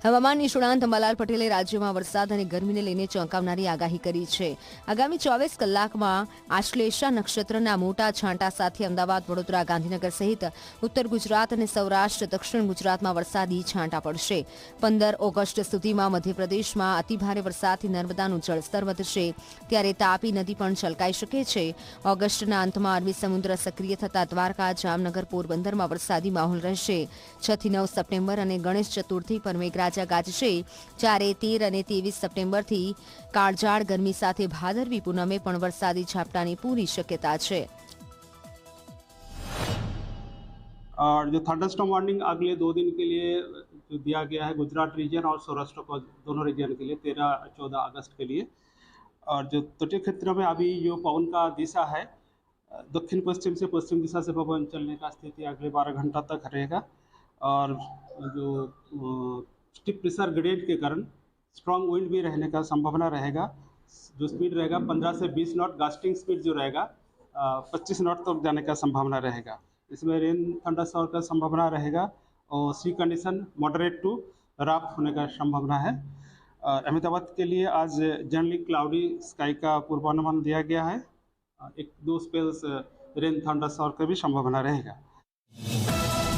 હવામાન નિષ્ણાંત અંબાલાલ પટેલે રાજ્યમાં વરસાદ અને ગરમીને લઈને ચોંકાવનારી આગાહી કરી છે. આગામી 24 કલાકમાં આશ્લેષા નક્ષત્રના મોટા છાંટા સાથે અમદાવાદ, વડોદરા, ગાંધીનગર સહિત ઉત્તર ગુજરાત અને સૌરાષ્ટ્ર, દક્ષિણ ગુજરાતમાં વરસાદી છાંટા પડશે. 15 ઓગસ્ટ સુધીમાં મધ્યપ્રદેશમાં અતિભારે વરસાદથી નર્મદાનું જળસ્તર વધશે, ત્યારે તાપી નદી પણ છલકાઈ શકે છે. ઓગસ્ટના અંતમાં અરબી સમુદ્ર સક્રિય થતા દ્વારકા, જામનગર, પોરબંદરમાં વરસાદી માહોલ રહેશે. 6 થી 9 સપ્ટેમ્બર અને ગણેશ ચતુર્થી પર મેઘરાજા ગાજશે. જ્યારે 13 અને 23 સપ્ટેમ્બરથી કાળઝાળ ગરમી સાથે ભાદરવી પૂનમે પણ વરસાદી ઝાપટાની પૂરી શક્યતા છે. और जो थंडरस्टॉर्म वार्निंग अगले 2 दिन के लिए जो दिया गया है गुजरात रीजन और सौराष्ट्र को दोनों रीजन के लिए 13-14 अगस्त के लिए। और जो तटीय क्षेत्र में अभी जो पवन का दिशा है दक्षिण पश्चिम से पश्चिम दिशा से पवन चलने का स्थिति अगले 12 घंटा तक रहेगा। और जो स्टिप प्रेशर ग्रेडियंट के कारण स्ट्रॉन्ग विंड भी रहने का संभावना रहेगा। जो स्पीड रहेगा 15 से 20 नॉट, गास्टिंग स्पीड जो रहेगा 25 नॉट तक जाने का संभावना रहेगा। इसमें रेन थंडरस्टॉर्म का संभावना रहेगा और सी कंडीशन मॉडरेट टू रफ होने का संभावना है। और अहमदाबाद के लिए आज जनरली क्लाउडी स्काई का पूर्वानुमान दिया गया है। 1-2 स्पेल्स रेन थंडरस्टॉर्म की भी संभावना रहेगा।